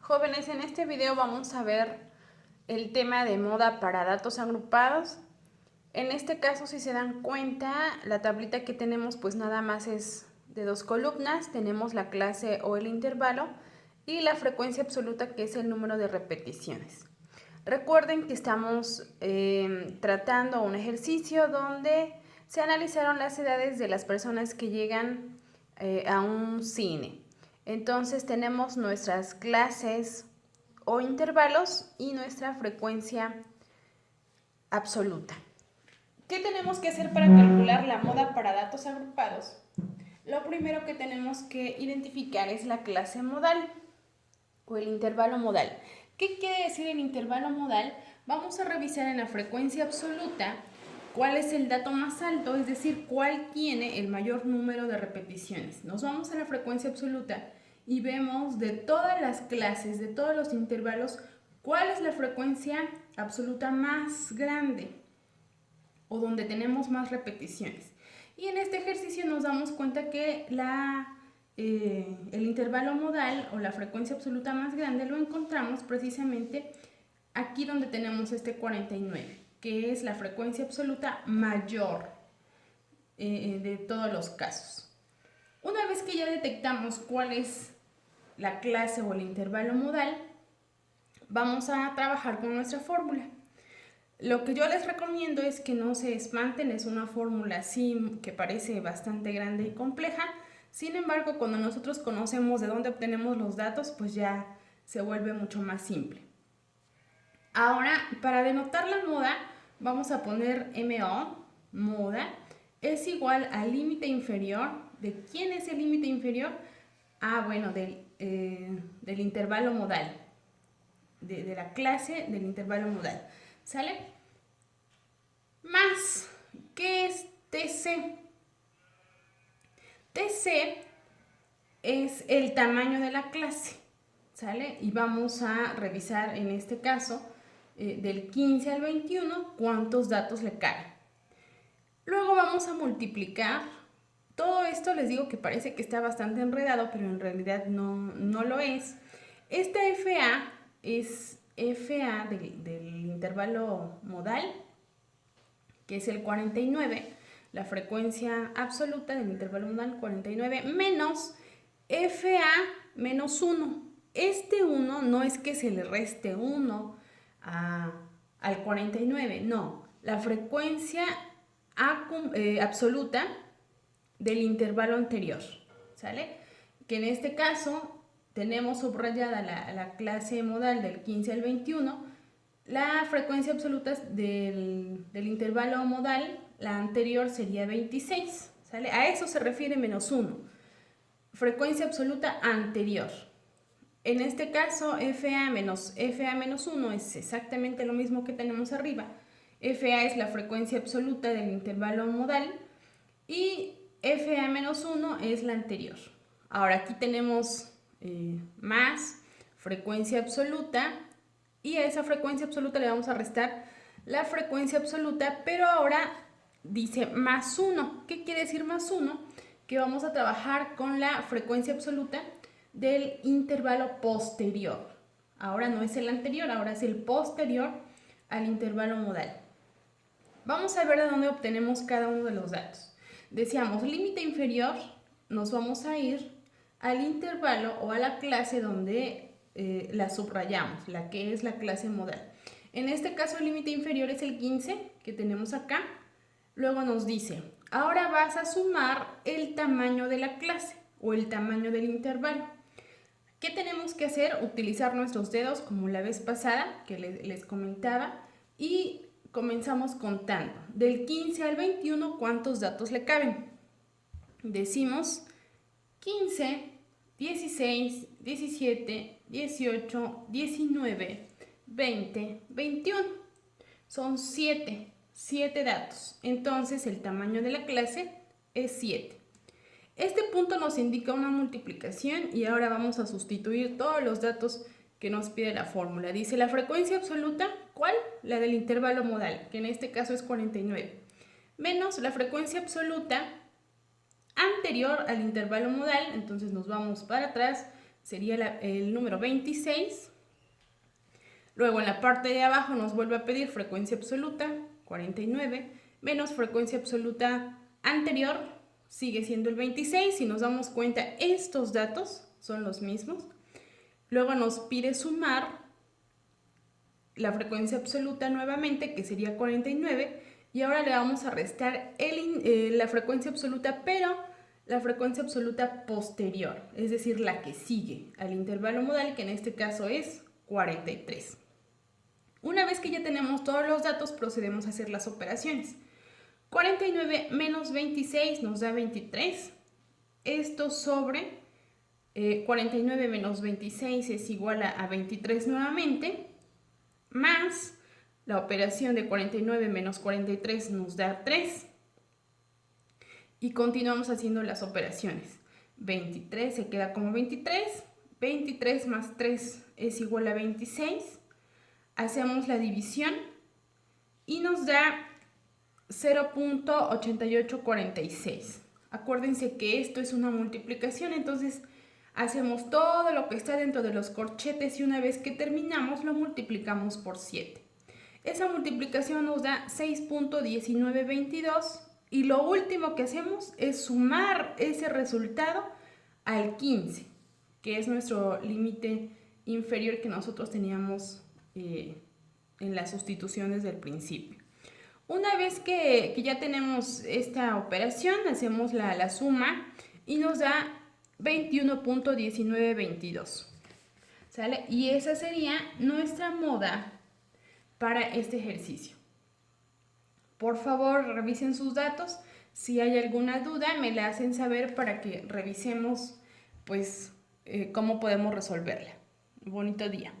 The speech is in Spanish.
Jóvenes, en este video vamos a ver el tema de moda para datos agrupados. En este caso, si se dan cuenta, la tablita que tenemos pues nada más es de dos columnas. Tenemos la clase o el intervalo y la frecuencia absoluta, que es el número de repeticiones. Recuerden que estamos tratando un ejercicio donde se analizaron las edades de las personas que llegan a un cine. Entonces tenemos nuestras clases o intervalos y nuestra frecuencia absoluta. ¿Qué tenemos que hacer para calcular la moda para datos agrupados? Lo primero que tenemos que identificar es la clase modal o el intervalo modal. ¿Qué quiere decir el intervalo modal? Vamos a revisar en la frecuencia absoluta cuál es el dato más alto, es decir, cuál tiene el mayor número de repeticiones. Nos vamos a la frecuencia absoluta y vemos de todas las clases, de todos los intervalos, cuál es la frecuencia absoluta más grande o donde tenemos más repeticiones. Y en este ejercicio nos damos cuenta que el intervalo modal o la frecuencia absoluta más grande lo encontramos precisamente aquí donde tenemos este 49, que es la frecuencia absoluta mayor de todos los casos. Una vez que ya detectamos cuál es la clase o el intervalo modal, vamos a trabajar con nuestra fórmula. Lo que yo les recomiendo es que no se espanten, es una fórmula así que parece bastante grande y compleja. Sin embargo, cuando nosotros conocemos de dónde obtenemos los datos, pues ya se vuelve mucho más simple. Ahora, para denotar la moda, vamos a poner MO, moda, es igual al límite inferior. ¿De quién es el límite inferior? Bueno, del intervalo modal, de la clase del intervalo modal. ¿Sale? Más, ¿qué es TC? TC es el tamaño de la clase, ¿sale? Y vamos a revisar en este caso del 15 al 21 cuántos datos le caben. Luego vamos a multiplicar. Todo esto les digo que parece que está bastante enredado, pero en realidad no lo es. Esta FA es FA del intervalo modal, que es el 49, la frecuencia absoluta del intervalo modal 49, menos FA menos 1. Este 1 no es que se le reste 1 al 49, no. La frecuencia absoluta del intervalo anterior, ¿sale? Que en este caso tenemos subrayada la clase modal del 15 al 21, la frecuencia absoluta del intervalo modal, la anterior sería 26, ¿sale? A eso se refiere menos 1, frecuencia absoluta anterior. En este caso, FA menos 1 es exactamente lo mismo que tenemos arriba. FA es la frecuencia absoluta del intervalo modal y FA menos 1 es la anterior. Ahora aquí tenemos más frecuencia absoluta y a esa frecuencia absoluta le vamos a restar la frecuencia absoluta, pero ahora dice más 1. ¿Qué quiere decir más 1? Que vamos a trabajar con la frecuencia absoluta del intervalo posterior. Ahora no es el anterior, ahora es el posterior al intervalo modal. Vamos a ver de dónde obtenemos cada uno de los datos. Decíamos límite inferior, nos vamos a ir al intervalo o a la clase donde la subrayamos, la que es la clase modal. En este caso el límite inferior es el 15 que tenemos acá. Luego nos dice, ahora vas a sumar el tamaño de la clase o el tamaño del intervalo. ¿Qué tenemos que hacer? Utilizar nuestros dedos como la vez pasada que les comentaba y comenzamos contando. Del 15 al 21, ¿cuántos datos le caben? Decimos 15, 16, 17, 18, 19, 20, 21. Son 7 datos. Entonces el tamaño de la clase es 7. Este punto nos indica una multiplicación y ahora vamos a sustituir todos los datos que nos pide la fórmula. Dice la frecuencia absoluta, ¿cuál? La del intervalo modal, que en este caso es 49, menos la frecuencia absoluta anterior al intervalo modal, entonces nos vamos para atrás, sería el número 26. Luego en la parte de abajo nos vuelve a pedir frecuencia absoluta, 49, menos frecuencia absoluta anterior, sigue siendo el 26. Si nos damos cuenta, estos datos son los mismos. Luego nos pide sumar la frecuencia absoluta nuevamente, que sería 49, y ahora le vamos a restar la frecuencia absoluta, pero la frecuencia absoluta posterior, es decir, la que sigue al intervalo modal, que en este caso es 43. Una vez que ya tenemos todos los datos, procedemos a hacer las operaciones. 49 menos 26 nos da 23. Esto sobre 49 menos 26 es igual a 23 nuevamente, más la operación de 49 menos 43 nos da 3. Y continuamos haciendo las operaciones. 23 se queda como 23. 23 más 3 es igual a 26. Hacemos la división y nos da 0.8846. Acuérdense que esto es una multiplicación, entonces hacemos todo lo que está dentro de los corchetes y una vez que terminamos lo multiplicamos por 7. Esa multiplicación nos da 6.1922 y lo último que hacemos es sumar ese resultado al 15, que es nuestro límite inferior que nosotros teníamos en las sustituciones del principio. Una vez que ya tenemos esta operación, hacemos la suma y nos da 21.1922. ¿Sale? Y esa sería nuestra moda para este ejercicio. Por favor, revisen sus datos. Si hay alguna duda, me la hacen saber para que revisemos pues, cómo podemos resolverla. Bonito día.